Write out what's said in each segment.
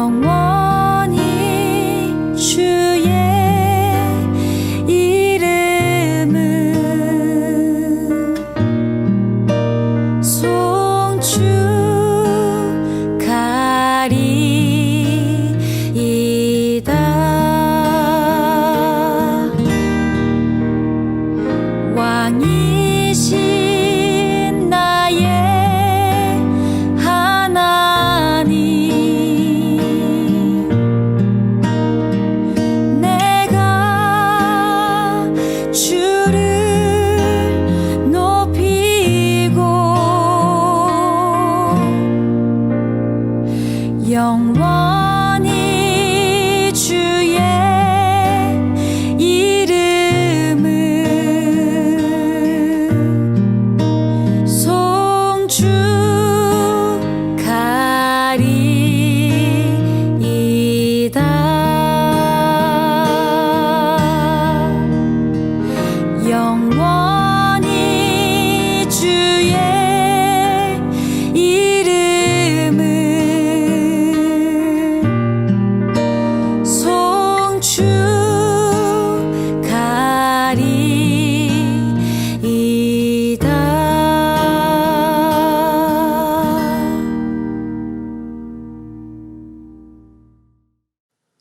영원히 주의 이름을 송축하리이다. 왕이신 나의 하나님, 내가 주를 높이고 영원히 주의 이름을 송축하리이다. 영원히 주의 이름을 송축하리이다.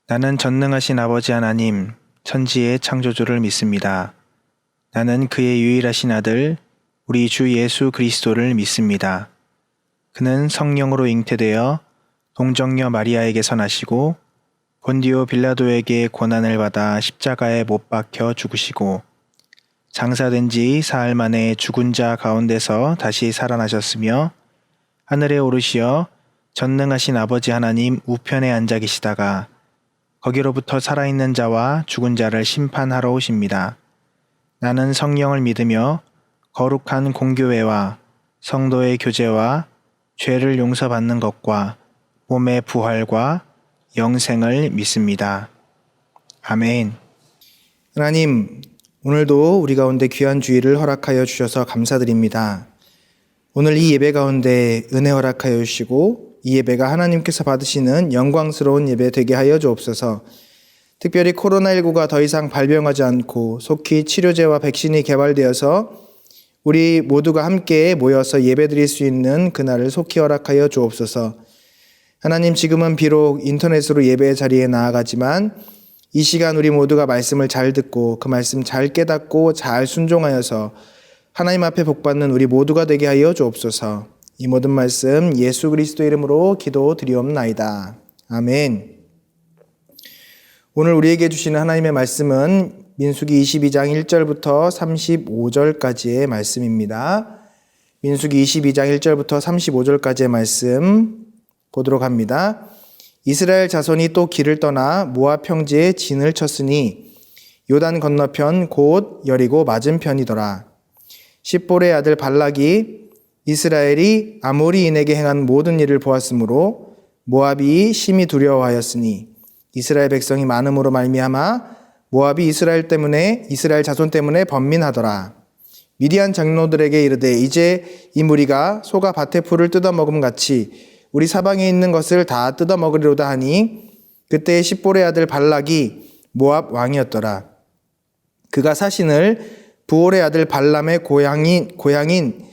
나는 전능하신 아버지 하나님, 천지의 창조주를 믿습니다. 나는 그의 유일하신 아들, 우리 주 예수 그리스도를 믿습니다. 그는 성령으로 잉태되어 동정녀 마리아에게서 나시고 본디오 빌라도에게 고난을 받아 십자가에 못 박혀 죽으시고 장사된 지 사흘 만에 죽은 자 가운데서 다시 살아나셨으며 하늘에 오르시어 전능하신 아버지 하나님 우편에 앉아 계시다가 거기로부터 살아있는 자와 죽은 자를 심판하러 오십니다. 나는 성령을 믿으며 거룩한 공교회와 성도의 교제와 죄를 용서받는 것과 몸의 부활과 영생을 믿습니다. 아멘. 하나님, 오늘도 우리 가운데 귀한 주일을 허락하여 주셔서 감사드립니다. 오늘 이 예배 가운데 은혜 허락하여 주시고 이 예배가 하나님께서 받으시는 영광스러운 예배 되게 하여 주옵소서. 특별히 코로나19가 더 이상 발병하지 않고 속히 치료제와 백신이 개발되어서 우리 모두가 함께 모여서 예배드릴 수 있는 그날을 속히 허락하여 주옵소서. 하나님, 지금은 비록 인터넷으로 예배 자리에 나아가지만 이 시간 우리 모두가 말씀을 잘 듣고 그 말씀 잘 깨닫고 잘 순종하여서 하나님 앞에 복받는 우리 모두가 되게 하여 주옵소서. 이 모든 말씀 예수 그리스도 이름으로 기도드리옵나이다. 아멘. 오늘 우리에게 주시는 하나님의 말씀은 민수기 22장 1절부터 35절까지의 말씀입니다. 민수기 22장 1절부터 35절까지의 말씀 보도록 합니다. 이스라엘 자손이 또 길을 떠나 모압 평지에 진을 쳤으니 요단 건너편 곧 여리고 맞은편이더라. 십볼의 아들 발락이 이스라엘이 아모리인에게 행한 모든 일을 보았으므로 모압이 심히 두려워하였으니 이스라엘 백성이 많음으로 말미암아 모압이 이스라엘 자손 때문에 번민하더라. 미디안 장로들에게 이르되 이제 이 무리가 소가 밭의 풀을 뜯어먹음 같이 우리 사방에 있는 것을 다 뜯어먹으리로다 하니 그때 십볼의 아들 발락이 모압 왕이었더라. 그가 사신을 부올의 아들 발람의 고향인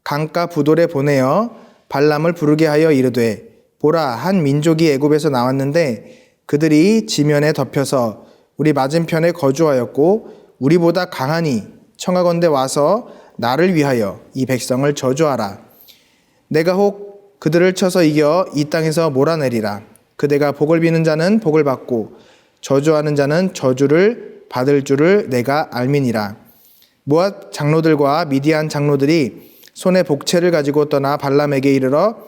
강가 부돌에 보내어 발람을 부르게 하여 이르되 보라, 한 민족이 애굽에서 나왔는데 그들이 지면에 덮여서 우리 맞은편에 거주하였고 우리보다 강하니 청하건대 와서 나를 위하여 이 백성을 저주하라. 내가 혹 그들을 쳐서 이겨 이 땅에서 몰아내리라. 그대가 복을 비는 자는 복을 받고 저주하는 자는 저주를 받을 줄을 내가 알미니라. 모압 장로들과 미디안 장로들이 손에 복채를 가지고 떠나 발람에게 이르러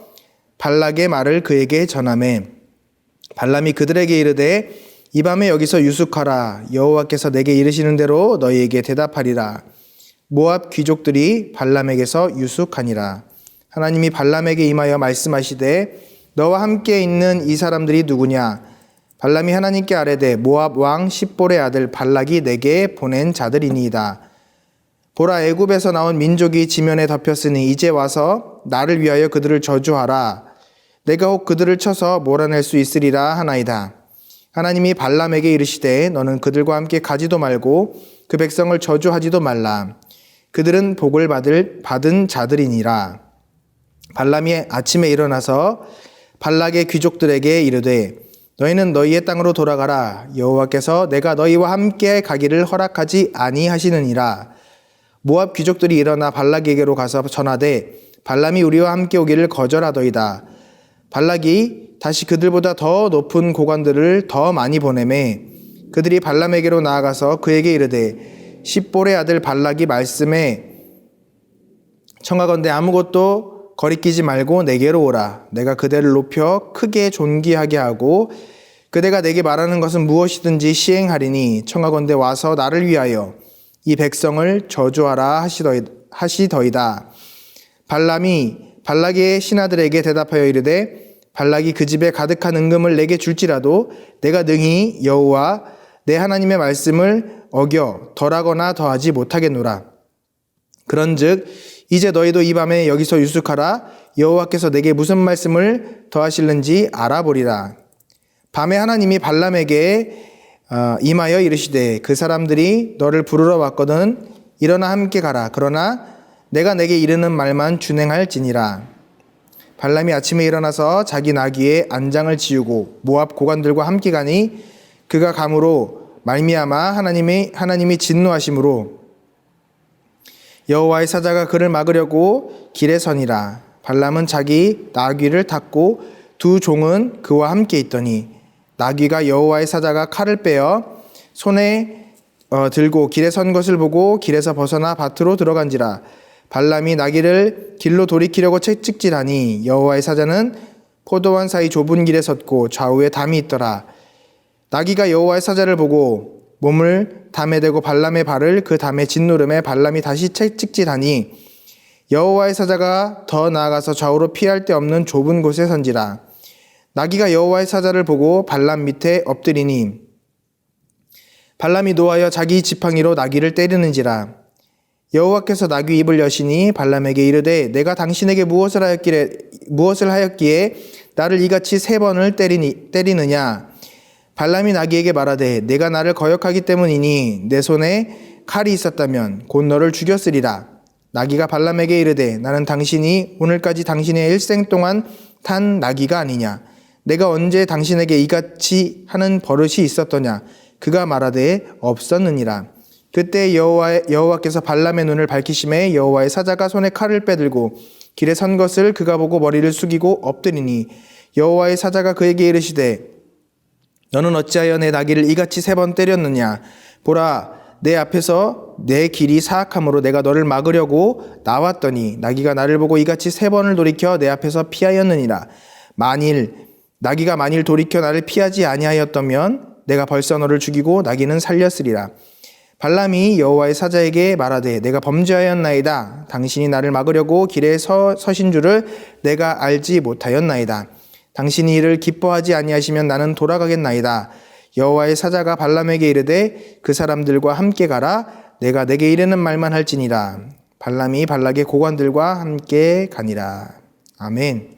발락의 말을 그에게 전하매 발람이 그들에게 이르되 이 밤에 여기서 유숙하라. 여호와께서 내게 이르시는 대로 너희에게 대답하리라. 모압 귀족들이 발람에게서 유숙하니라. 하나님이 발람에게 임하여 말씀하시되 너와 함께 있는 이 사람들이 누구냐? 발람이 하나님께 아뢰되 모압 왕 십볼의 아들 발락이 내게 보낸 자들이니이다. 보라, 애굽에서 나온 민족이 지면에 덮였으니 이제 와서 나를 위하여 그들을 저주하라. 내가 혹 그들을 쳐서 몰아낼 수 있으리라 하나이다. 하나님이 발람에게 이르시되 너는 그들과 함께 가지도 말고 그 백성을 저주하지도 말라. 그들은 복을 받은 자들이니라. 발람이 아침에 일어나서 발락의 귀족들에게 이르되 너희는 너희의 땅으로 돌아가라. 여호와께서 내가 너희와 함께 가기를 허락하지 아니하시느니라. 모압 귀족들이 일어나 발락에게로 가서 전하되 발람이 우리와 함께 오기를 거절하더이다. 발락이 다시 그들보다 더 높은 고관들을 더 많이 보내매 그들이 발람에게로 나아가서 그에게 이르되 십볼의 아들 발락이 말씀에 청하건대 아무것도 거리끼지 말고 내게로 오라. 내가 그대를 높여 크게 존귀하게 하고 그대가 내게 말하는 것은 무엇이든지 시행하리니 청하건대 와서 나를 위하여 이 백성을 저주하라 하시더이다. 발람이 발락의 신하들에게 대답하여 이르되 발락이 그 집에 가득한 은금을 내게 줄지라도 내가 능히 여호와 내 하나님의 말씀을 어겨 덜하거나 더하지 못하겠노라. 그런즉 이제 너희도 이 밤에 여기서 유숙하라. 여호와께서 내게 무슨 말씀을 더하실는지 알아보리라. 밤에 하나님이 발람에게 임하여 이르시되 그 사람들이 너를 부르러 왔거든 일어나 함께 가라. 그러나 내가 내게 이르는 말만 준행할지니라. 발람이 아침에 일어나서 자기 나귀의 안장을 지우고 모압 고관들과 함께 가니 그가 감으로 말미암아 하나님이 진노하심으로 여호와의 사자가 그를 막으려고 길에 서니라. 발람은 자기 나귀를 탔고 두 종은 그와 함께 있더니 나귀가 여호와의 사자가 칼을 빼어 손에 들고 길에 선 것을 보고 길에서 벗어나 밭으로 들어간지라. 발람이 나귀를 길로 돌이키려고 채찍질하니 여호와의 사자는 포도원 사이 좁은 길에 섰고 좌우에 담이 있더라. 나귀가 여호와의 사자를 보고 몸을 담에 대고 발람의 발을 그 담에 짓누름에 발람이 다시 채찍질하니 여호와의 사자가 더 나아가서 좌우로 피할 데 없는 좁은 곳에 선지라. 나귀가 여호와의 사자를 보고 발람 밑에 엎드리니 발람이 노하여 자기 지팡이로 나귀를 때리는지라. 여호와께서 나귀 입을 여시니 발람에게 이르되 내가 당신에게 무엇을 하였기에 나를 이같이 3번을 때리느냐. 발람이 나귀에게 말하되 내가 나를 거역하기 때문이니 내 손에 칼이 있었다면 곧 너를 죽였으리라. 나귀가 발람에게 이르되 나는 당신이 오늘까지 당신의 일생 동안 탄 나귀가 아니냐. 내가 언제 당신에게 이같이 하는 버릇이 있었더냐. 그가 말하되 없었느니라. 그때 여호와께서 발람의 눈을 밝히심에 여호와의 사자가 손에 칼을 빼들고 길에 선 것을 그가 보고 머리를 숙이고 엎드리니 여호와의 사자가 그에게 이르시되 너는 어찌하여 내 나귀를 이같이 3번 때렸느냐. 보라 내 앞에서 내 길이 사악함으로 내가 너를 막으려고 나왔더니 나귀가 나를 보고 이같이 3번을 돌이켜 내 앞에서 피하였느니라. 나귀가 만일 돌이켜 나를 피하지 아니하였다면 내가 벌써 너를 죽이고 나귀는 살렸으리라. 발람이 여호와의 사자에게 말하되 내가 범죄하였나이다. 당신이 나를 막으려고 길에 서신 줄을 내가 알지 못하였나이다. 당신이 이를 기뻐하지 아니하시면 나는 돌아가겠나이다. 여호와의 사자가 발람에게 이르되 그 사람들과 함께 가라. 내가 내게 이르는 말만 할지니라. 발람이 발락의 고관들과 함께 가니라. 아멘.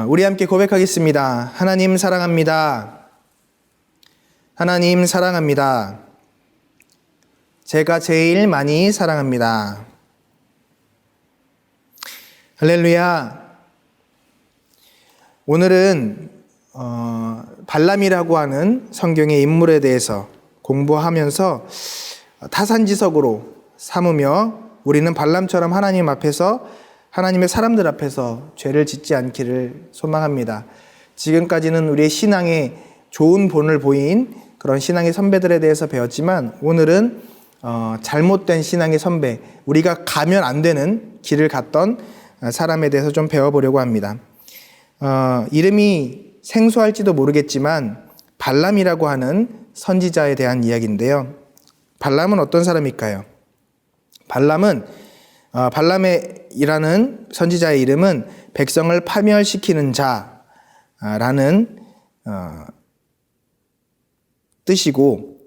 우리 함께 고백하겠습니다. 하나님 사랑합니다. 하나님 사랑합니다. 제가 제일 많이 사랑합니다. 할렐루야. 오늘은 발람이라고 하는 성경의 인물에 대해서 공부하면서 타산지석으로 삼으며 우리는 발람처럼 하나님 앞에서 하나님의 사람들 앞에서 죄를 짓지 않기를 소망합니다. 지금까지는 우리의 신앙에 좋은 본을 보인 그런 신앙의 선배들에 대해서 배웠지만 오늘은 잘못된 신앙의 선배, 우리가 가면 안 되는 길을 갔던 사람에 대해서 좀 배워보려고 합니다. 이름이 생소할지도 모르겠지만 발람이라고 하는 선지자에 대한 이야기인데요. 발람은 어떤 사람일까요? 발람이라는 선지자의 이름은 백성을 파멸시키는 자라는 뜻이고,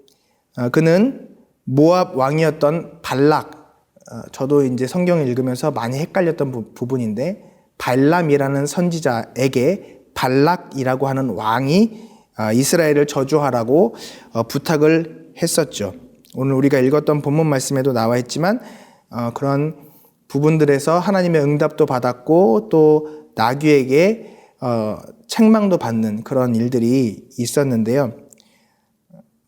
그는 모압 왕이었던 발락, 저도 이제 성경을 읽으면서 많이 헷갈렸던 부분인데 발람이라는 선지자에게 발락이라고 하는 왕이 이스라엘을 저주하라고 부탁을 했었죠. 오늘 우리가 읽었던 본문 말씀에도 나와 있지만 그런 부분들에서 하나님의 응답도 받았고 또 나귀에게 책망도 받는 그런 일들이 있었는데요.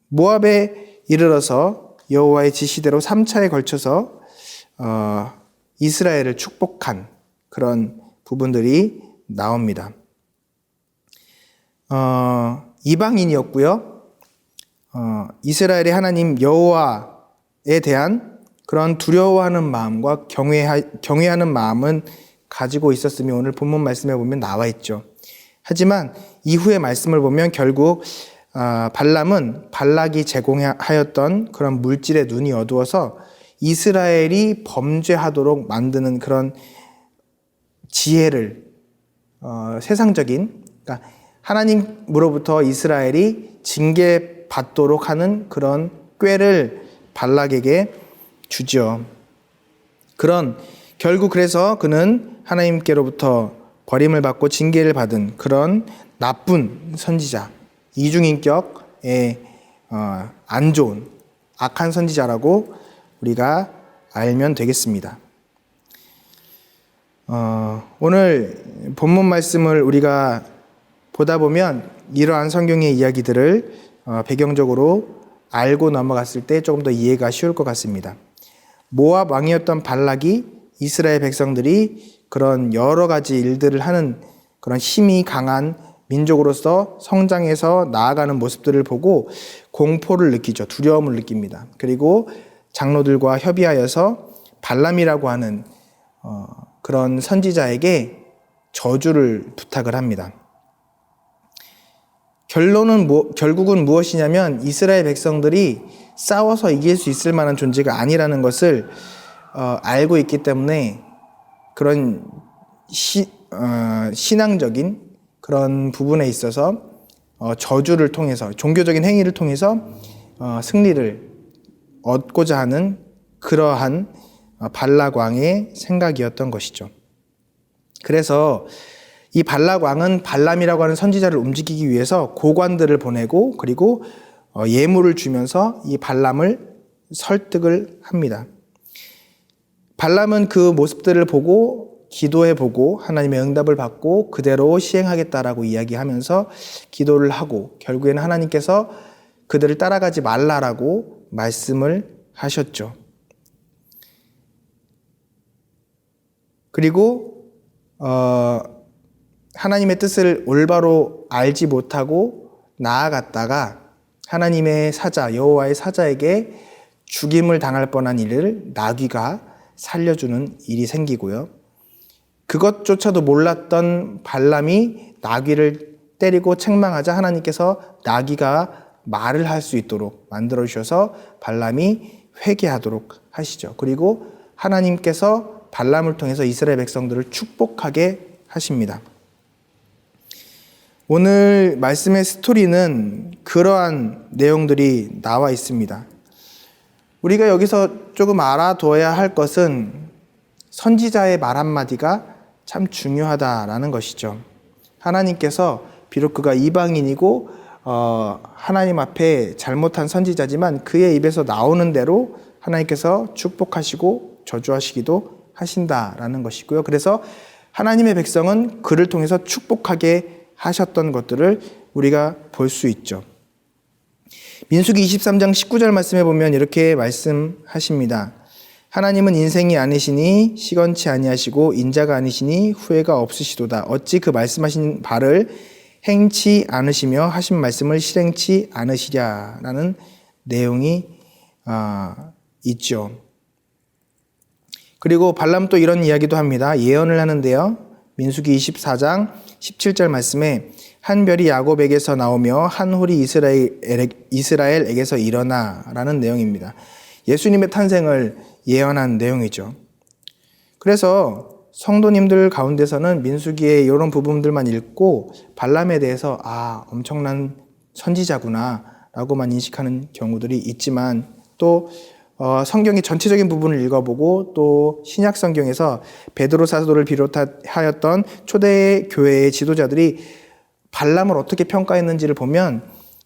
모압에 이르러서 여호와의 지시대로 3차에 걸쳐서 이스라엘을 축복한 그런 부분들이 나옵니다. 이방인이었고요. 이스라엘의 하나님 여호와에 대한 그런 두려워하는 마음과 경외하는 마음은 가지고 있었음이 오늘 본문 말씀에 보면 나와 있죠. 하지만 이후의 말씀을 보면 결국 발람은 발락이 제공하였던 그런 물질의 눈이 어두워서 이스라엘이 범죄하도록 만드는 그런 지혜를 세상적인, 그러니까 하나님으로부터 이스라엘이 징계받도록 하는 그런 꾀를 발락에게 주죠. 결국 그래서 그는 하나님께로부터 버림을 받고 징계를 받은 그런 나쁜 선지자, 이중인격의 안 좋은 악한 선지자라고 우리가 알면 되겠습니다. 오늘 본문 말씀을 우리가 보다 보면 이러한 성경의 이야기들을 배경적으로 알고 넘어갔을 때 조금 더 이해가 쉬울 것 같습니다. 모압 왕이었던 발락이 이스라엘 백성들이 그런 여러 가지 일들을 하는 그런 힘이 강한 민족으로서 성장해서 나아가는 모습들을 보고 공포를 느끼죠. 두려움을 느낍니다. 그리고 장로들과 협의하여서 발람이라고 하는 그런 선지자에게 저주를 부탁을 합니다. 결국은 무엇이냐면 이스라엘 백성들이 싸워서 이길 수 있을 만한 존재가 아니라는 것을 알고 있기 때문에 그런 신앙적인 그런 부분에 있어서 저주를 통해서 종교적인 행위를 통해서 승리를 얻고자 하는 그러한 발락 왕의 생각이었던 것이죠. 그래서 이 발락 왕은 발람이라고 하는 선지자를 움직이기 위해서 고관들을 보내고 그리고 예물을 주면서 이 발람을 설득을 합니다. 발람은 그 모습들을 보고 기도해보고 하나님의 응답을 받고 그대로 시행하겠다라고 이야기하면서 기도를 하고 결국에는 하나님께서 그들을 따라가지 말라라고 말씀을 하셨죠. 그리고 하나님의 뜻을 올바로 알지 못하고 나아갔다가 하나님의 사자, 여호와의 사자에게 죽임을 당할 뻔한 일을 나귀가 살려주는 일이 생기고요. 그것조차도 몰랐던 발람이 나귀를 때리고 책망하자 하나님께서 나귀가 말을 할 수 있도록 만들어 주셔서 발람이 회개하도록 하시죠. 그리고 하나님께서 발람을 통해서 이스라엘 백성들을 축복하게 하십니다. 오늘 말씀의 스토리는 그러한 내용들이 나와 있습니다. 우리가 여기서 조금 알아둬야 할 것은 선지자의 말 한마디가 참 중요하다라는 것이죠. 하나님께서 비록 그가 이방인이고 하나님 앞에 잘못한 선지자지만 그의 입에서 나오는 대로 하나님께서 축복하시고 저주하시기도 하신다라는 것이고요. 그래서 하나님의 백성은 그를 통해서 축복하게 하셨던 것들을 우리가 볼 수 있죠. 민수기 23장 19절 말씀에 보면 이렇게 말씀하십니다. 하나님은 인생이 아니시니 시건치 아니하시고 인자가 아니시니 후회가 없으시도다. 어찌 그 말씀하신 바를 행치 않으시며 하신 말씀을 실행치 않으시랴라는 내용이 있죠. 그리고 발람 또 이런 이야기도 합니다. 예언을 하는데요. 민수기 24장 17절 말씀에 한 별이 야곱에게서 나오며 한 홀이 이스라엘에게서 일어나라는 내용입니다. 예수님의 탄생을 예언한 내용이죠. 그래서 성도님들 가운데서는 민수기의 이런 부분들만 읽고 발람에 대해서 엄청난 선지자구나 라고만 인식하는 경우들이 있지만 또 성경의 전체적인 부분을 읽어보고 또 신약 성경에서 베드로 사도를 비롯하였던 초대 교회의 지도자들이 발람을 어떻게 평가했는지를 보면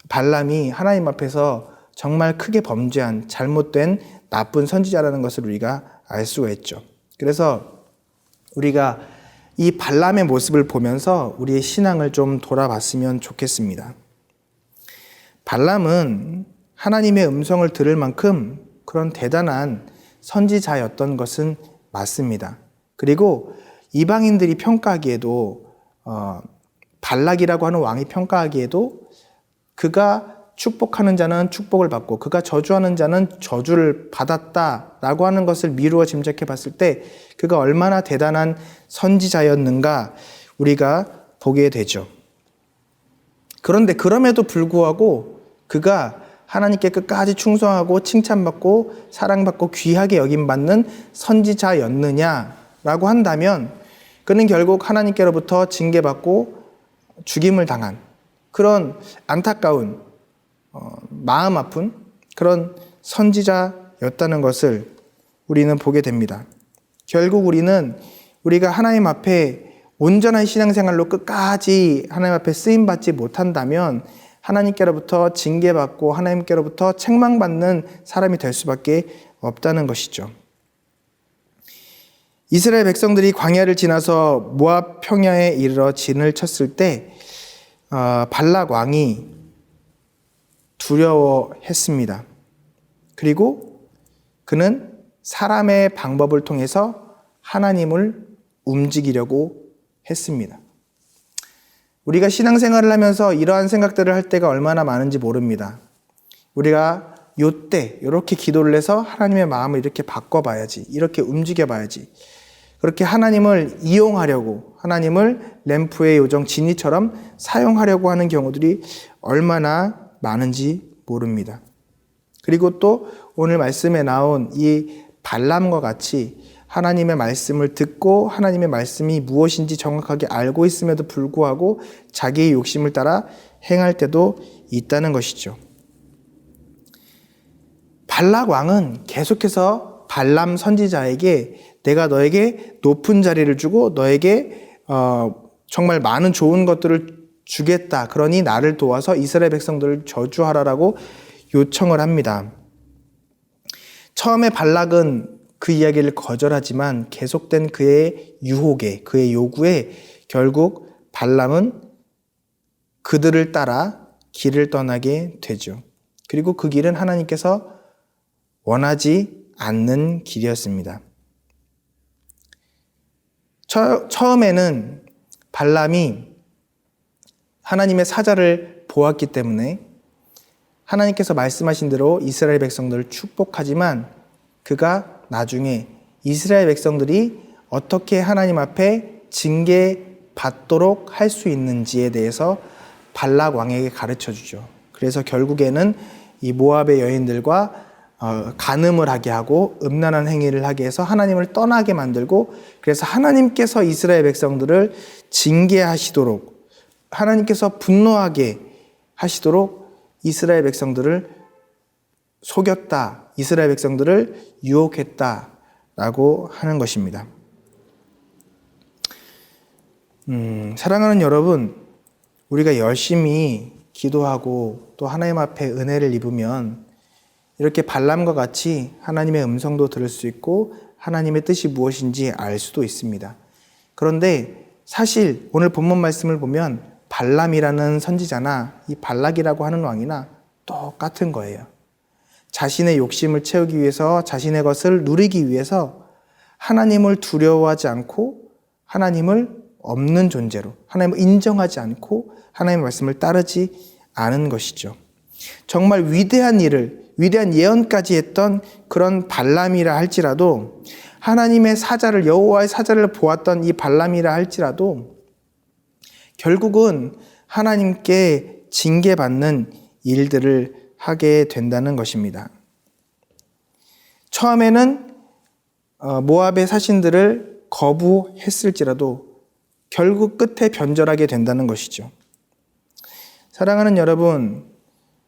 발람이 하나님 앞에서 정말 크게 범죄한 잘못된 나쁜 선지자라는 것을 우리가 알 수가 있죠. 그래서 우리가 이 발람의 모습을 보면서 우리의 신앙을 좀 돌아봤으면 좋겠습니다. 발람은 하나님의 음성을 들을 만큼 그런 대단한 선지자였던 것은 맞습니다. 그리고 이방인들이 평가하기에도 발락이라고 하는 왕이 평가하기에도 그가 축복하는 자는 축복을 받고 그가 저주하는 자는 저주를 받았다라고 하는 것을 미루어 짐작해 봤을 때 그가 얼마나 대단한 선지자였는가 우리가 보게 되죠. 그런데 그럼에도 불구하고 그가 하나님께 끝까지 충성하고 칭찬받고 사랑받고 귀하게 여김받는 선지자였느냐라고 한다면 그는 결국 하나님께로부터 징계받고 죽임을 당한 그런 안타까운 마음 아픈 그런 선지자였다는 것을 우리는 보게 됩니다. 결국 우리가 하나님 앞에 온전한 신앙생활로 끝까지 하나님 앞에 쓰임받지 못한다면 하나님께로부터 징계받고 하나님께로부터 책망받는 사람이 될 수밖에 없다는 것이죠. 이스라엘 백성들이 광야를 지나서 모압 평야에 이르러 진을 쳤을 때 발락 왕이 두려워했습니다. 그리고 그는 사람의 방법을 통해서 하나님을 움직이려고 했습니다. 우리가 신앙생활을 하면서 이러한 생각들을 할 때가 얼마나 많은지 모릅니다. 우리가 요때 이렇게 기도를 해서 하나님의 마음을 이렇게 바꿔봐야지, 이렇게 움직여봐야지, 그렇게 하나님을 이용하려고, 하나님을 램프의 요정 지니처럼 사용하려고 하는 경우들이 얼마나 많은지 모릅니다. 그리고 또 오늘 말씀에 나온 이 발람과 같이 하나님의 말씀을 듣고 하나님의 말씀이 무엇인지 정확하게 알고 있음에도 불구하고 자기의 욕심을 따라 행할 때도 있다는 것이죠. 발락 왕은 계속해서 발람 선지자에게 내가 너에게 높은 자리를 주고 너에게 정말 많은 좋은 것들을 주겠다. 그러니 나를 도와서 이스라엘 백성들을 저주하라라고 요청을 합니다. 처음에 발락은 그 이야기를 거절하지만 계속된 그의 유혹에, 그의 요구에 결국 발람은 그들을 따라 길을 떠나게 되죠. 그리고 그 길은 하나님께서 원하지 않는 길이었습니다. 처음에는 발람이 하나님의 사자를 보았기 때문에 하나님께서 말씀하신 대로 이스라엘 백성들을 축복하지만 그가 나중에 이스라엘 백성들이 어떻게 하나님 앞에 징계받도록 할 수 있는지에 대해서 발락 왕에게 가르쳐 주죠. 그래서 결국에는 이 모압의 여인들과 간음을 하게 하고 음란한 행위를 하게 해서 하나님을 떠나게 만들고 그래서 하나님께서 이스라엘 백성들을 징계하시도록 하나님께서 분노하게 하시도록 이스라엘 백성들을 속였다. 이스라엘 백성들을 유혹했다라고 하는 것입니다. 사랑하는 여러분, 우리가 열심히 기도하고 또 하나님 앞에 은혜를 입으면 이렇게 발람과 같이 하나님의 음성도 들을 수 있고 하나님의 뜻이 무엇인지 알 수도 있습니다. 그런데 사실 오늘 본문 말씀을 보면 발람이라는 선지자나 이 발락이라고 하는 왕이나 똑같은 거예요. 자신의 욕심을 채우기 위해서 자신의 것을 누리기 위해서 하나님을 두려워하지 않고 하나님을 없는 존재로 하나님을 인정하지 않고 하나님의 말씀을 따르지 않은 것이죠. 정말 위대한 일을 위대한 예언까지 했던 그런 발람이라 할지라도 하나님의 사자를 여호와의 사자를 보았던 이 발람이라 할지라도 결국은 하나님께 징계받는 일들을 하게 된다는 것입니다. 처음에는 모압의 사신들을 거부했을지라도 결국 끝에 변절하게 된다는 것이죠. 사랑하는 여러분,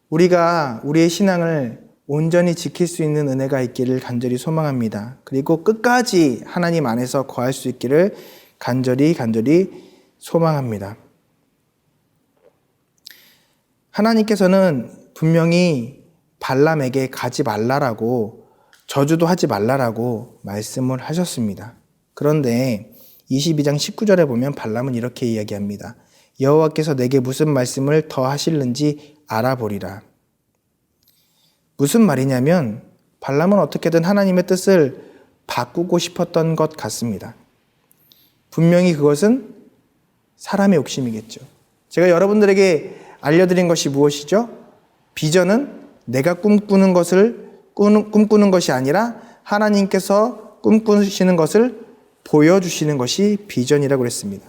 우리가 우리의 신앙을 온전히 지킬 수 있는 은혜가 있기를 간절히 소망합니다. 그리고 끝까지 하나님 안에서 거할 수 있기를 간절히 소망합니다. 하나님께서는 분명히 발람에게 가지 말라라고, 저주도 하지 말라라고 말씀을 하셨습니다. 그런데 22장 19절에 보면 발람은 이렇게 이야기합니다. 여호와께서 내게 무슨 말씀을 더 하실는지 알아보리라. 무슨 말이냐면 발람은 어떻게든 하나님의 뜻을 바꾸고 싶었던 것 같습니다. 분명히 그것은 사람의 욕심이겠죠. 제가 여러분들에게 알려드린 것이 무엇이죠? 비전은 내가 꿈꾸는 것이 아니라 하나님께서 꿈꾸시는 것을 보여주시는 것이 비전이라고 그랬습니다.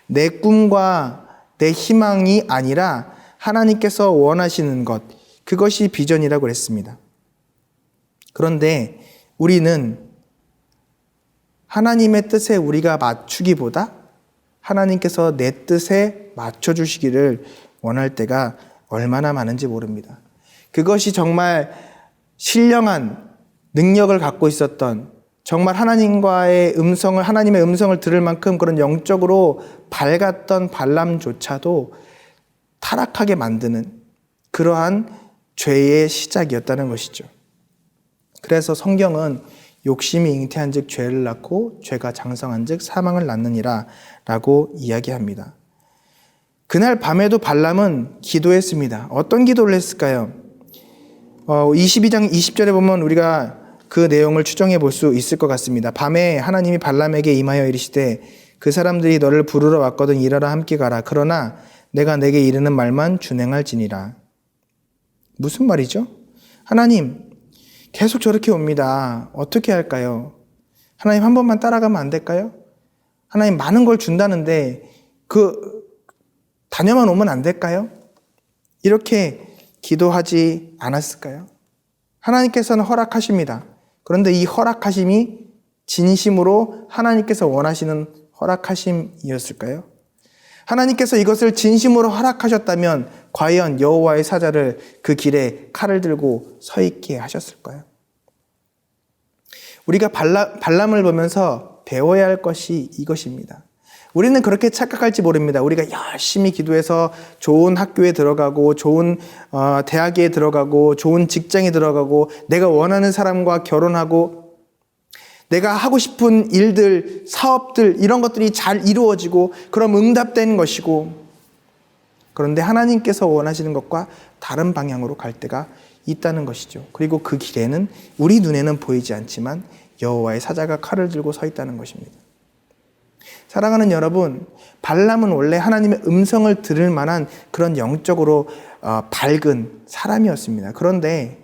내 꿈과 내 희망이 아니라 하나님께서 원하시는 것, 그것이 비전이라고 그랬습니다. 그런데 우리는 하나님의 뜻에 우리가 맞추기보다 하나님께서 내 뜻에 맞춰주시기를 원할 때가 얼마나 많은지 모릅니다. 그것이 정말 신령한 능력을 갖고 있었던, 정말 하나님의 음성을 들을 만큼 그런 영적으로 밝았던 발람조차도 타락하게 만드는 그러한 죄의 시작이었다는 것이죠. 그래서 성경은 욕심이 잉태한 즉 죄를 낳고 죄가 장성한 즉 사망을 낳느니라 라고 이야기합니다. 그날 밤에도 발람은 기도했습니다. 어떤 기도를 했을까요? 22장 20절에 보면 우리가 그 내용을 추정해 볼 수 있을 것 같습니다. 밤에 하나님이 발람에게 임하여 이르시되 그 사람들이 너를 부르러 왔거든 일하러 함께 가라. 그러나 내가 내게 이르는 말만 준행할지니라. 무슨 말이죠? 하나님 계속 저렇게 옵니다. 어떻게 할까요? 하나님 한 번만 따라가면 안 될까요? 하나님 많은 걸 준다는데 다녀만 오면 안 될까요? 이렇게 기도하지 않았을까요? 하나님께서는 허락하십니다. 그런데 이 허락하심이 진심으로 하나님께서 원하시는 허락하심이었을까요? 하나님께서 이것을 진심으로 허락하셨다면 과연 여호와의 사자를 그 길에 칼을 들고 서 있게 하셨을까요? 우리가 발람을 보면서 배워야 할 것이 이것입니다. 우리는 그렇게 착각할지 모릅니다. 우리가 열심히 기도해서 좋은 학교에 들어가고 좋은 대학에 들어가고 좋은 직장에 들어가고 내가 원하는 사람과 결혼하고 내가 하고 싶은 일들, 사업들 이런 것들이 잘 이루어지고 그럼 응답된 것이고, 그런데 하나님께서 원하시는 것과 다른 방향으로 갈 때가 있다는 것이죠. 그리고 그 길에는 우리 눈에는 보이지 않지만 여호와의 사자가 칼을 들고 서 있다는 것입니다. 사랑하는 여러분, 발람은 원래 하나님의 음성을 들을 만한 그런 영적으로 밝은 사람이었습니다. 그런데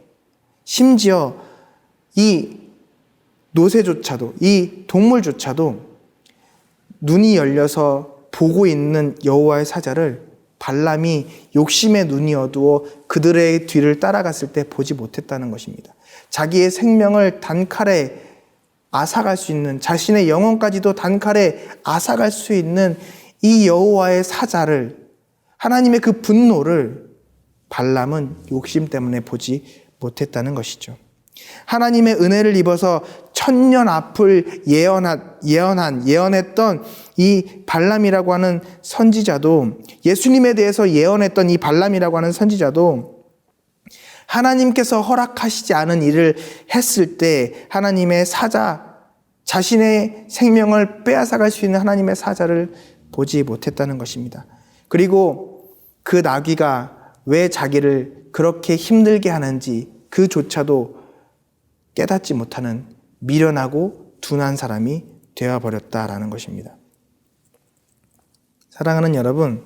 심지어 이 노새조차도, 이 동물조차도 눈이 열려서 보고 있는 여호와의 사자를 발람이 욕심의 눈이 어두워 그들의 뒤를 따라갔을 때 보지 못했다는 것입니다. 자기의 생명을 단칼에 앗아갈 수 있는, 자신의 영혼까지도 단칼에 앗아갈 수 있는 이 여호와의 사자를, 하나님의 그 분노를 발람은 욕심 때문에 보지 못했다는 것이죠. 하나님의 은혜를 입어서 천년 앞을 예언했던 이 발람이라고 하는 선지자도, 예수님에 대해서 예언했던 이 발람이라고 하는 선지자도 하나님께서 허락하시지 않은 일을 했을 때 하나님의 사자, 자신의 생명을 빼앗아갈 수 있는 하나님의 사자를 보지 못했다는 것입니다. 그리고 그 나귀가 왜 자기를 그렇게 힘들게 하는지 그조차도 깨닫지 못하는 미련하고 둔한 사람이 되어버렸다라는 것입니다. 사랑하는 여러분,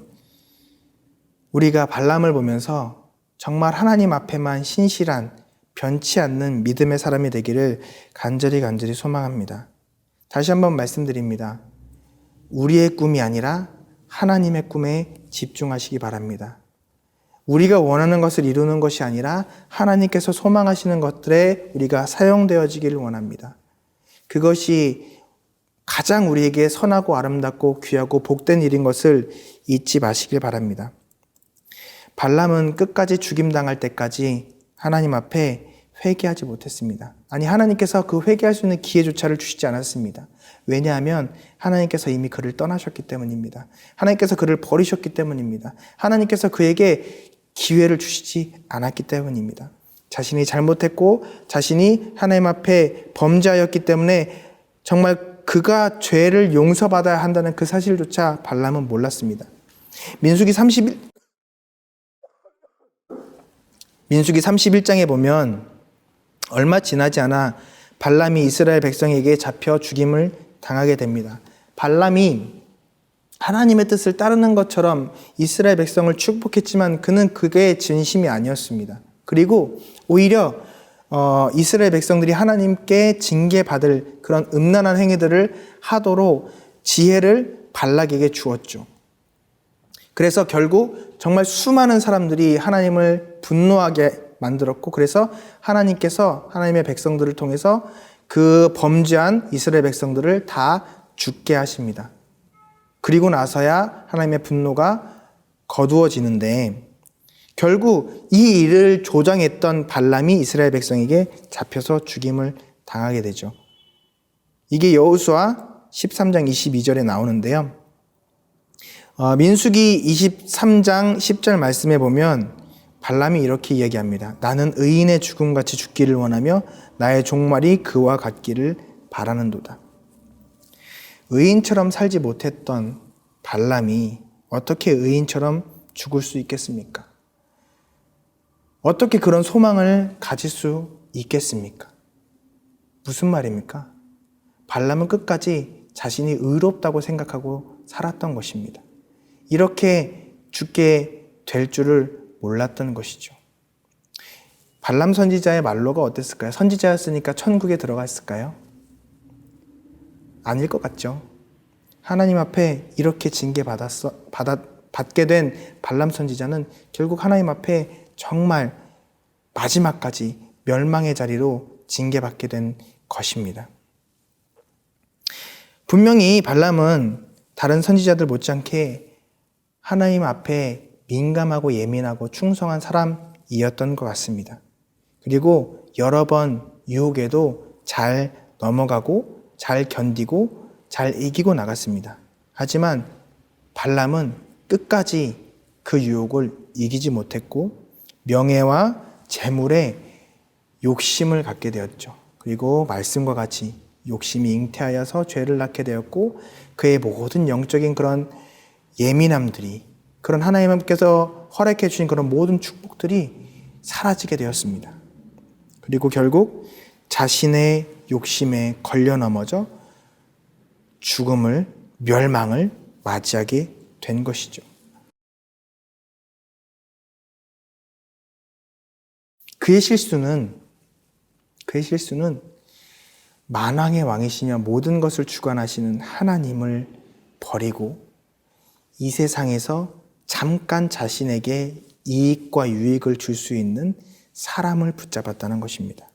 우리가 발람을 보면서 정말 하나님 앞에만 신실한, 변치 않는 믿음의 사람이 되기를 간절히 소망합니다. 다시 한번 말씀드립니다. 우리의 꿈이 아니라 하나님의 꿈에 집중하시기 바랍니다. 우리가 원하는 것을 이루는 것이 아니라 하나님께서 소망하시는 것들에 우리가 사용되어지기를 원합니다. 그것이 가장 우리에게 선하고 아름답고 귀하고 복된 일인 것을 잊지 마시길 바랍니다. 발람은 끝까지 죽임당할 때까지 하나님 앞에 회개하지 못했습니다. 아니, 하나님께서 그 회개할 수 있는 기회조차를 주시지 않았습니다. 왜냐하면 하나님께서 이미 그를 떠나셨기 때문입니다. 하나님께서 그를 버리셨기 때문입니다. 하나님께서 그에게 기회를 주시지 않았기 때문입니다. 자신이 잘못했고 자신이 하나님 앞에 범죄하였기 때문에 정말 그가 죄를 용서받아야 한다는 그 사실조차 발람은 몰랐습니다. 민수기 31장에 보면 얼마 지나지 않아 발람이 이스라엘 백성에게 잡혀 죽임을 당하게 됩니다. 발람이 하나님의 뜻을 따르는 것처럼 이스라엘 백성을 축복했지만 그는 그게 진심이 아니었습니다. 그리고 오히려 이스라엘 백성들이 하나님께 징계받을 그런 음란한 행위들을 하도록 지혜를 발락에게 주었죠. 그래서 결국 정말 수많은 사람들이 하나님을 분노하게 만들었고, 그래서 하나님께서 하나님의 백성들을 통해서 그 범죄한 이스라엘 백성들을 다 죽게 하십니다. 그리고 나서야 하나님의 분노가 거두어지는데, 결국 이 일을 조장했던 발람이 이스라엘 백성에게 잡혀서 죽임을 당하게 되죠. 이게 여호수아 13장 22절에 나오는데요. 민수기 23장 10절 말씀에 보면 발람이 이렇게 이야기합니다. 나는 의인의 죽음같이 죽기를 원하며 나의 종말이 그와 같기를 바라는도다. 의인처럼 살지 못했던 발람이 어떻게 의인처럼 죽을 수 있겠습니까? 어떻게 그런 소망을 가질 수 있겠습니까? 무슨 말입니까? 발람은 끝까지 자신이 의롭다고 생각하고 살았던 것입니다. 이렇게 죽게 될 줄을 몰랐던 것이죠. 발람 선지자의 말로가 어땠을까요? 선지자였으니까 천국에 들어갔을까요? 아닐 것 같죠. 하나님 앞에 이렇게 받게 된 발람 선지자는 결국 하나님 앞에 정말 마지막까지 멸망의 자리로 징계받게 된 것입니다. 분명히 발람은 다른 선지자들 못지않게 하나님 앞에 민감하고 예민하고 충성한 사람이었던 것 같습니다. 그리고 여러 번 유혹에도 잘 넘어가고 잘 견디고 잘 이기고 나갔습니다. 하지만 발람은 끝까지 그 유혹을 이기지 못했고 명예와 재물에 욕심을 갖게 되었죠. 그리고 말씀과 같이 욕심이 잉태하여서 죄를 낳게 되었고 그의 모든 영적인 그런 예민함들이, 그런 하나님께서 허락해 주신 그런 모든 축복들이 사라지게 되었습니다. 그리고 결국 자신의 욕심에 걸려 넘어져 죽음을, 멸망을 맞이하게 된 것이죠. 그의 실수는 만왕의 왕이시며 모든 것을 주관하시는 하나님을 버리고 이 세상에서 잠깐 자신에게 이익과 유익을 줄 수 있는 사람을 붙잡았다는 것입니다.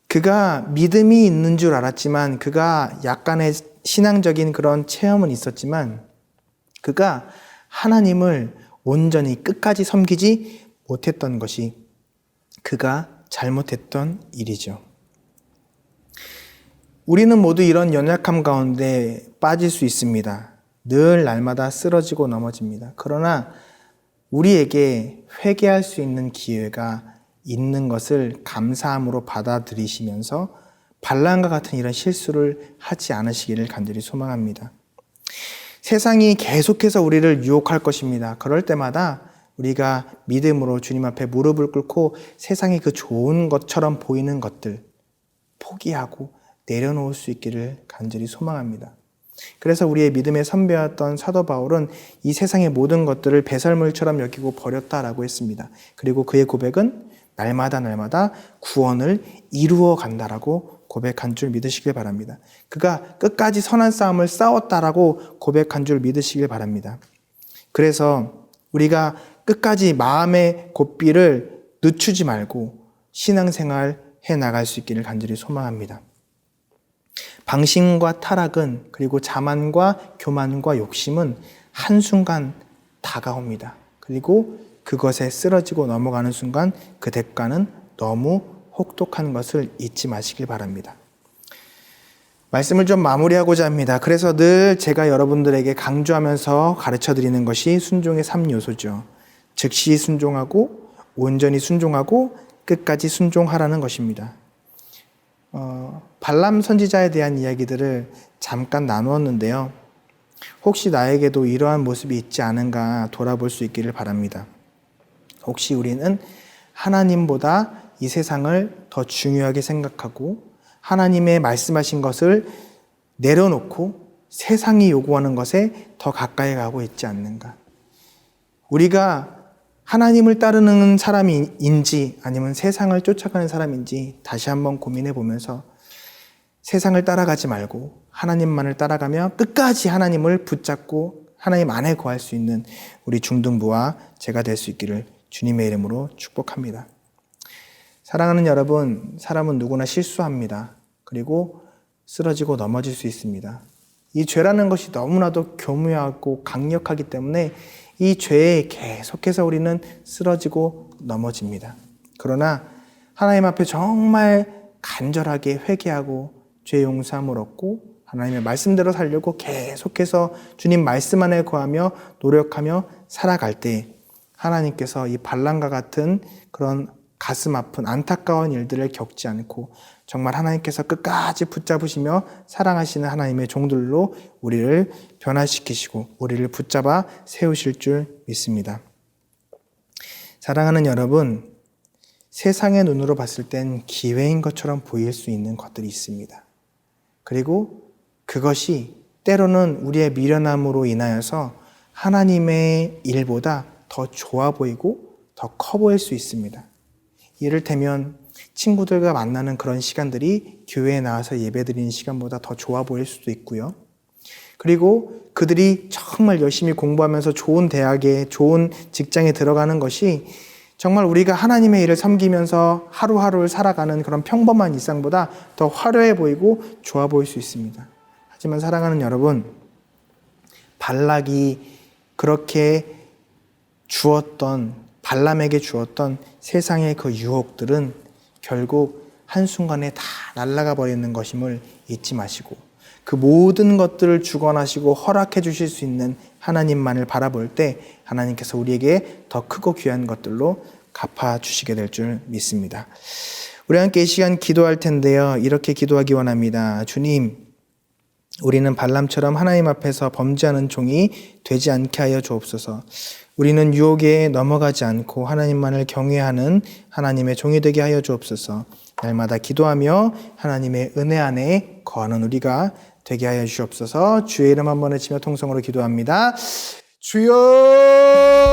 그가 믿음이 있는 줄 알았지만, 그가 약간의 신앙적인 그런 체험은 있었지만, 그가 하나님을 온전히 끝까지 섬기지 못했던 것이 그가 잘못했던 일이죠. 우리는 모두 이런 연약함 가운데 빠질 수 있습니다. 늘 날마다 쓰러지고 넘어집니다. 그러나 우리에게 회개할 수 있는 기회가 있는 것을 감사함으로 받아들이시면서 발람과 같은 이런 실수를 하지 않으시기를 간절히 소망합니다. 세상이 계속해서 우리를 유혹할 것입니다. 그럴 때마다 우리가 믿음으로 주님 앞에 무릎을 꿇고 세상이 그 좋은 것처럼 보이는 것들 포기하고 내려놓을 수 있기를 간절히 소망합니다. 그래서 우리의 믿음의 선배였던 사도 바울은 이 세상의 모든 것들을 배설물처럼 여기고 버렸다라고 했습니다. 그리고 그의 고백은 날마다 구원을 이루어 간다라고 고백한 줄 믿으시길 바랍니다. 그가 끝까지 선한 싸움을 싸웠다라고 고백한 줄 믿으시길 바랍니다. 그래서 우리가 끝까지 마음의 고삐를 늦추지 말고 신앙생활 해 나갈 수 있기를 간절히 소망합니다. 방심과 타락은, 그리고 자만과 교만과 욕심은 한순간 다가옵니다. 그리고 그것에 쓰러지고 넘어가는 순간 그 대가는 너무 혹독한 것을 잊지 마시길 바랍니다. 말씀을 좀 마무리하고자 합니다. 그래서 늘 제가 여러분들에게 강조하면서 가르쳐 드리는 것이 순종의 3요소죠. 즉시 순종하고 온전히 순종하고 끝까지 순종하라는 것입니다. 발람 선지자에 대한 이야기들을 잠깐 나누었는데요. 혹시 나에게도 이러한 모습이 있지 않은가 돌아볼 수 있기를 바랍니다. 혹시 우리는 하나님보다 이 세상을 더 중요하게 생각하고 하나님의 말씀하신 것을 내려놓고 세상이 요구하는 것에 더 가까이 가고 있지 않는가? 우리가 하나님을 따르는 사람인지 아니면 세상을 쫓아가는 사람인지 다시 한번 고민해 보면서 세상을 따라가지 말고 하나님만을 따라가며 끝까지 하나님을 붙잡고 하나님 안에 거할 수 있는 우리 중등부와 제가 될 수 있기를 주님의 이름으로 축복합니다. 사랑하는 여러분, 사람은 누구나 실수합니다. 그리고 쓰러지고 넘어질 수 있습니다. 이 죄라는 것이 너무나도 교묘하고 강력하기 때문에 이 죄에 계속해서 우리는 쓰러지고 넘어집니다. 그러나 하나님 앞에 정말 간절하게 회개하고 죄 용서함을 얻고 하나님의 말씀대로 살려고 계속해서 주님 말씀 안에 거하며 노력하며 살아갈 때 하나님께서 이 발람과 같은 그런 가슴 아픈 안타까운 일들을 겪지 않고 정말 하나님께서 끝까지 붙잡으시며 사랑하시는 하나님의 종들로 우리를 변화시키시고 우리를 붙잡아 세우실 줄 믿습니다. 사랑하는 여러분, 세상의 눈으로 봤을 땐 기회인 것처럼 보일 수 있는 것들이 있습니다. 그리고 그것이 때로는 우리의 미련함으로 인하여서 하나님의 일보다 더 좋아 보이고 더 커 보일 수 있습니다. 이를테면 친구들과 만나는 그런 시간들이 교회에 나와서 예배드리는 시간보다 더 좋아 보일 수도 있고요. 그리고 그들이 정말 열심히 공부하면서 좋은 대학에 좋은 직장에 들어가는 것이 정말 우리가 하나님의 일을 섬기면서 하루하루를 살아가는 그런 평범한 일상보다 더 화려해 보이고 좋아 보일 수 있습니다. 하지만 사랑하는 여러분, 발락이 그렇게 발람에게 주었던 세상의 그 유혹들은 결국 한순간에 다 날아가 버리는 것임을 잊지 마시고 그 모든 것들을 주관하시고 허락해 주실 수 있는 하나님만을 바라볼 때 하나님께서 우리에게 더 크고 귀한 것들로 갚아주시게 될 줄 믿습니다. 우리 함께 이 시간 기도할 텐데요. 이렇게 기도하기 원합니다. 주님, 우리는 발람처럼 하나님 앞에서 범죄하는 종이 되지 않게 하여 주옵소서. 우리는 유혹에 넘어가지 않고 하나님만을 경외하는 하나님의 종이 되게 하여 주옵소서. 날마다 기도하며 하나님의 은혜 안에 거하는 우리가 되게 하여 주옵소서. 주의 이름 한번 외치며 통성으로 기도합니다. 주여!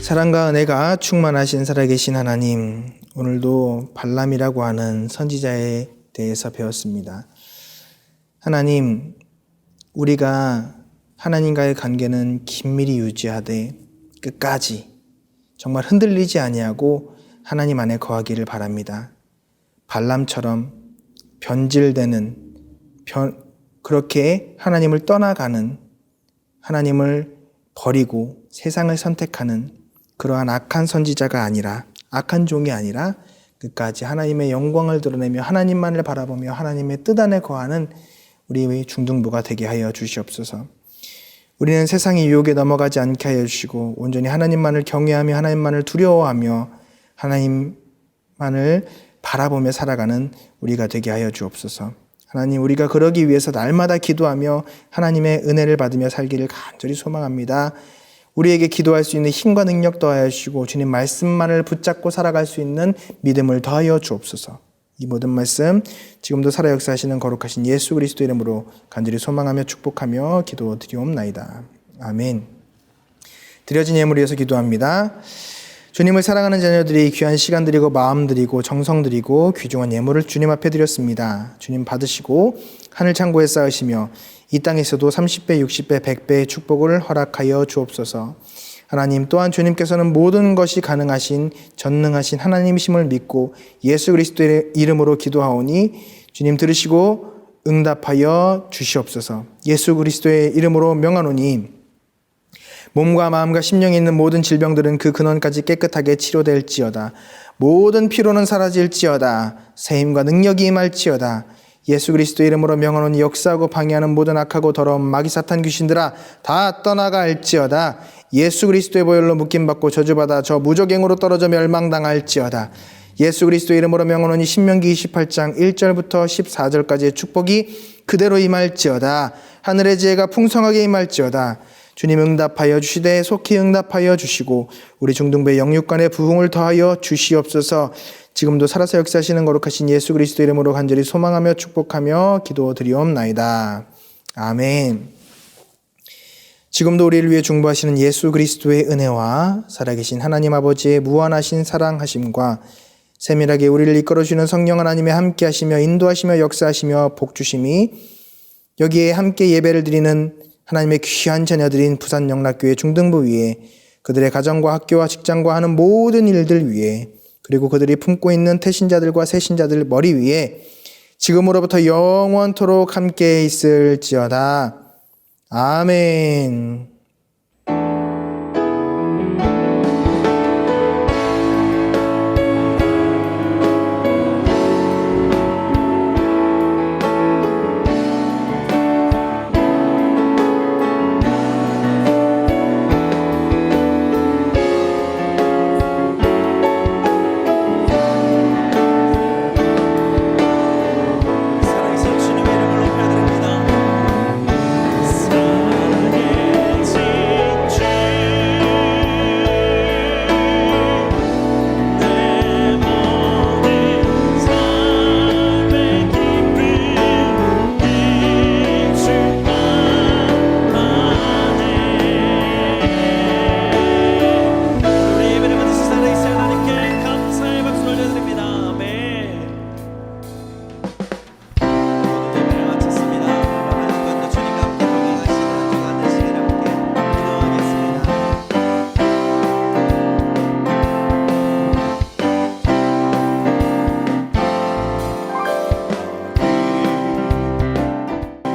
사랑과 은혜가 충만하신 살아계신 하나님, 오늘도 발람이라고 하는 선지자에 대해서 배웠습니다. 하나님, 우리가 하나님과의 관계는 긴밀히 유지하되 끝까지 정말 흔들리지 아니하고 하나님 안에 거하기를 바랍니다. 발람처럼 변질되는, 그렇게 하나님을 떠나가는, 하나님을 버리고 세상을 선택하는 그러한 악한 선지자가 아니라, 악한 종이 아니라 끝까지 하나님의 영광을 드러내며 하나님만을 바라보며 하나님의 뜻 안에 거하는 우리의 중등부가 되게 하여 주시옵소서. 우리는 세상의 유혹에 넘어가지 않게 하여 주시고 온전히 하나님만을 경외하며 하나님만을 두려워하며 하나님만을 바라보며 살아가는 우리가 되게 하여 주옵소서. 하나님, 우리가 그러기 위해서 날마다 기도하며 하나님의 은혜를 받으며 살기를 간절히 소망합니다. 우리에게 기도할 수 있는 힘과 능력 더하여 주시고 주님 말씀만을 붙잡고 살아갈 수 있는 믿음을 더하여 주옵소서. 이 모든 말씀 지금도 살아 역사하시는 거룩하신 예수 그리스도 이름으로 간절히 소망하며 축복하며 기도드리옵나이다. 아멘. 드려진 예물 위해서 기도합니다. 주님을 사랑하는 자녀들이 귀한 시간 드리고 마음 드리고 정성 드리고 귀중한 예물을 주님 앞에 드렸습니다. 주님 받으시고 하늘 창고에 쌓으시며 이 땅에서도 30배, 60배, 100배의 축복을 허락하여 주옵소서. 하나님, 또한 주님께서는 모든 것이 가능하신 전능하신 하나님이심을 믿고 예수 그리스도의 이름으로 기도하오니 주님 들으시고 응답하여 주시옵소서. 예수 그리스도의 이름으로 명하노니 몸과 마음과 심령에 있는 모든 질병들은 그 근원까지 깨끗하게 치료될지어다. 모든 피로는 사라질지어다. 새 힘과 능력이 임할지어다. 예수 그리스도 이름으로 명하노니 역사하고 방해하는 모든 악하고 더러운 마귀 사탄 귀신들아 다 떠나갈지어다. 예수 그리스도의 보혈로 묶임받고 저주받아 저 무저갱으로 떨어져 멸망당할지어다. 예수 그리스도 이름으로 명하노니 신명기 28장 1절부터 14절까지의 축복이 그대로 임할지어다. 하늘의 지혜가 풍성하게 임할지어다. 주님 응답하여 주시되 속히 응답하여 주시고 우리 중등부의 영육간의 부흥을 더하여 주시옵소서. 지금도 살아서 역사하시는 거룩하신 예수 그리스도 이름으로 간절히 소망하며 축복하며 기도드리옵나이다. 아멘. 지금도 우리를 위해 중보하시는 예수 그리스도의 은혜와 살아계신 하나님 아버지의 무한하신 사랑하심과 세밀하게 우리를 이끌어주시는 성령 하나님의 함께하시며 인도하시며 역사하시며 복주심이 여기에 함께 예배를 드리는 하나님의 귀한 자녀들인 부산 영락교회 중등부 위에 그들의 가정과 학교와 직장과 하는 모든 일들 위에 그리고 그들이 품고 있는 태신자들과 새신자들 머리 위에 지금으로부터 영원토록 함께 있을지어다. 아멘.